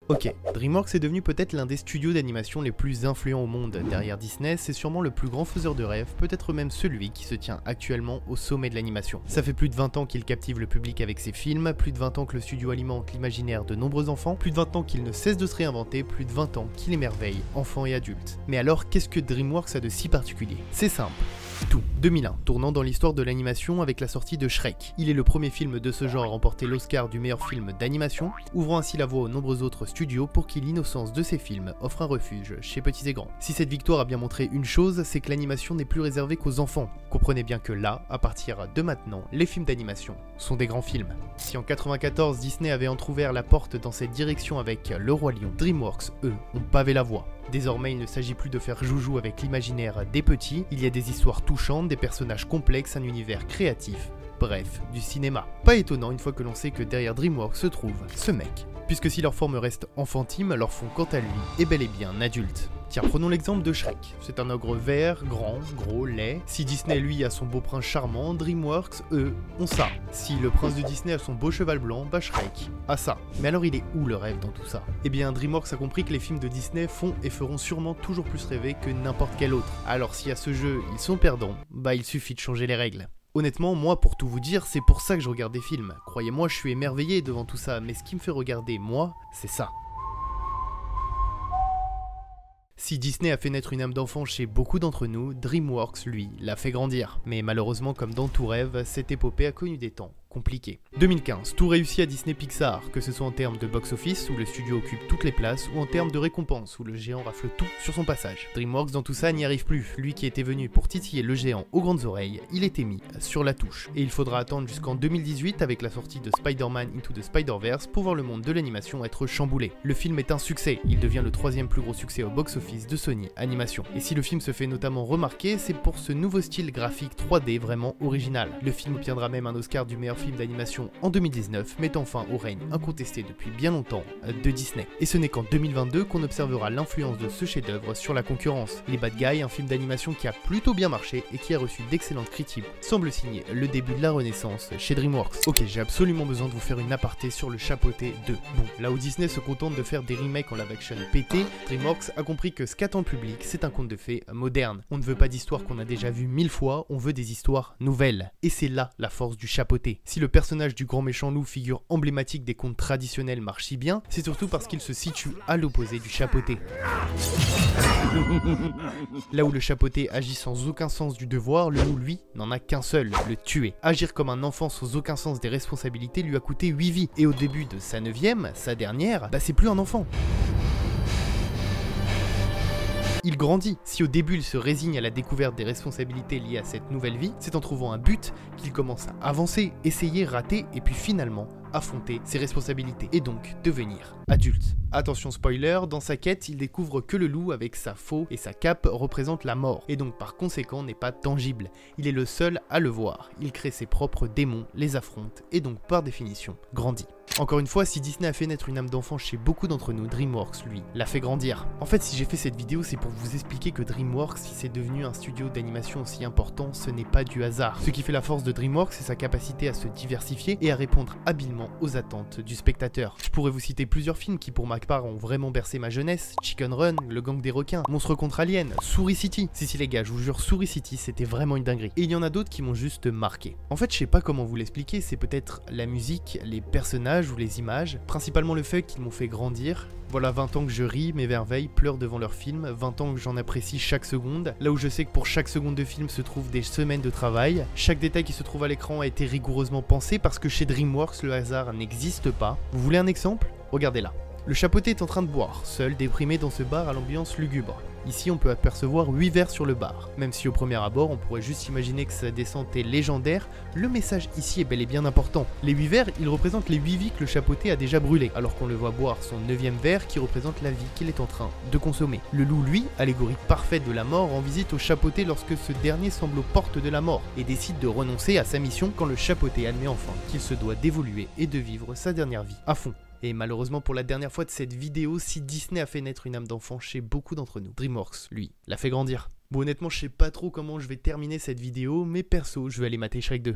Ok, DreamWorks est devenu peut-être l'un des studios d'animation les plus influents au monde. Derrière Disney, c'est sûrement le plus grand faiseur de rêves, peut-être même celui qui se tient actuellement au sommet de l'animation. Ça fait plus de 20 ans qu'il captive le public avec ses films, plus de 20 ans que le studio alimente l'imaginaire de nombreux enfants, plus de 20 ans qu'il ne cesse de se réinventer, plus de 20 ans qu'il émerveille enfants et adultes. Mais alors, qu'est-ce que DreamWorks a de si particulier? C'est simple. Tout. 2001, tournant dans l'histoire de l'animation avec la sortie de Shrek. Il est le premier film de ce genre à remporter l'Oscar du meilleur film d'animation, ouvrant ainsi la voie aux nombreux autres studios pour qui l'innocence de ces films offre un refuge chez petits et grands. Si cette victoire a bien montré une chose, c'est que l'animation n'est plus réservée qu'aux enfants. Comprenez bien que là, à partir de maintenant, les films d'animation sont des grands films. Si en 94 Disney avait entrouvert la porte dans cette direction avec Le Roi Lion, DreamWorks, eux, ont pavé la voie. Désormais, il ne s'agit plus de faire joujou avec l'imaginaire des petits, il y a des histoires touchantes, des personnages complexes, un univers créatif, bref, du cinéma. Pas étonnant une fois que l'on sait que derrière DreamWorks se trouve ce mec. Puisque si leur forme reste enfantine, leur fond quant à lui est bel et bien adulte. Tiens, prenons l'exemple de Shrek. C'est un ogre vert, grand, gros, laid. Si Disney, lui, a son beau prince charmant, DreamWorks, eux, ont ça. Si le prince de Disney a son beau cheval blanc, bah Shrek a ça. Mais alors il est où le rêve dans tout ça? Eh bien, DreamWorks a compris que les films de Disney font et feront sûrement toujours plus rêver que n'importe quel autre. Alors si à ce jeu, ils sont perdants, bah il suffit de changer les règles. Honnêtement, moi, pour tout vous dire, c'est pour ça que je regarde des films. Croyez-moi, je suis émerveillé devant tout ça, mais ce qui me fait regarder, moi, c'est ça. Si Disney a fait naître une âme d'enfant chez beaucoup d'entre nous, DreamWorks, lui, l'a fait grandir. Mais malheureusement, comme dans tout rêve, cette épopée a connu des temps compliqué. 2015, tout réussit à Disney Pixar, que ce soit en termes de box-office, où le studio occupe toutes les places, ou en termes de récompenses, où le géant rafle tout sur son passage. DreamWorks dans tout ça n'y arrive plus, lui qui était venu pour titiller le géant aux grandes oreilles, il était mis sur la touche. Et il faudra attendre jusqu'en 2018 avec la sortie de Spider-Man Into the Spider-Verse pour voir le monde de l'animation être chamboulé. Le film est un succès, il devient le 3e plus gros succès au box-office de Sony Animation. Et si le film se fait notamment remarquer, c'est pour ce nouveau style graphique 3D vraiment original. Le film obtiendra même un Oscar du meilleur film d'animation en 2019, mettant fin au règne incontesté depuis bien longtemps de Disney. Et ce n'est qu'en 2022 qu'on observera l'influence de ce chef-d'œuvre sur la concurrence. Les Bad Guys, un film d'animation qui a plutôt bien marché et qui a reçu d'excellentes critiques, semble signer le début de la renaissance chez DreamWorks. Ok, j'ai absolument besoin de vous faire une aparté sur le Chapeauté 2. Bon, là où Disney se contente de faire des remakes en live action pétés, DreamWorks a compris que ce qu'attend le public, c'est un conte de fées moderne. On ne veut pas d'histoires qu'on a déjà vues 1000 fois, on veut des histoires nouvelles. Et c'est là la force du Chapeauté. Si le personnage du grand méchant loup, figure emblématique des contes traditionnels, marche si bien, c'est surtout parce qu'il se situe à l'opposé du Chapeauté. Là où le Chapeauté agit sans aucun sens du devoir, le loup, lui, n'en a qu'un seul, le tuer. Agir comme un enfant sans aucun sens des responsabilités lui a coûté 8 vies, et au début de sa 9e, sa dernière, bah c'est plus un enfant. Il grandit. Si au début il se résigne à la découverte des responsabilités liées à cette nouvelle vie, c'est en trouvant un but qu'il commence à avancer, essayer, rater et puis finalement affronter ses responsabilités et donc devenir adulte. Attention spoiler, dans sa quête, il découvre que le loup avec sa faux et sa cape représente la mort et donc par conséquent n'est pas tangible. Il est le seul à le voir. Il crée ses propres démons, les affronte et donc par définition grandit. Encore une fois, si Disney a fait naître une âme d'enfant chez beaucoup d'entre nous, DreamWorks, lui, l'a fait grandir. En fait, si j'ai fait cette vidéo, c'est pour vous expliquer que DreamWorks, si c'est devenu un studio d'animation aussi important, ce n'est pas du hasard. Ce qui fait la force de DreamWorks, c'est sa capacité à se diversifier et à répondre habilement aux attentes du spectateur. Je pourrais vous citer plusieurs films qui, pour ma part, ont vraiment bercé ma jeunesse. Chicken Run, Le Gang des requins, Monstre contre Alien, Souris City. Si les gars, je vous jure, Souris City, c'était vraiment une dinguerie. Et il y en a d'autres qui m'ont juste marqué. En fait, je sais pas comment vous l'expliquer, c'est peut-être la musique, les personnages ou les images, principalement le fait qu'ils m'ont fait grandir. Voilà 20 ans que je ris, m'émerveille, pleure devant leurs films, 20 ans que j'en apprécie chaque seconde, là où je sais que pour chaque seconde de film se trouvent des semaines de travail. Chaque détail qui se trouve à l'écran a été rigoureusement pensé parce que chez DreamWorks, le hasard n'existe pas. Vous voulez un exemple? Regardez là. Le Chapeauté est en train de boire, seul, déprimé dans ce bar à l'ambiance lugubre. Ici, on peut apercevoir 8 verres sur le bar. Même si au premier abord, on pourrait juste imaginer que sa descente est légendaire, le message ici est bel et bien important. Les 8 verres, ils représentent les 8 vies que le Chapeauté a déjà brûlées, alors qu'on le voit boire son 9e verre qui représente la vie qu'il est en train de consommer. Le loup, lui, allégorie parfaite de la mort, rend visite au Chapeauté lorsque ce dernier semble aux portes de la mort et décide de renoncer à sa mission quand le Chapeauté admet enfin qu'il se doit d'évoluer et de vivre sa dernière vie à fond. Et malheureusement pour la dernière fois de cette vidéo, si Disney a fait naître une âme d'enfant chez beaucoup d'entre nous, DreamWorks, lui, l'a fait grandir. Bon honnêtement je sais pas trop comment je vais terminer cette vidéo, mais perso je vais aller mater Shrek 2.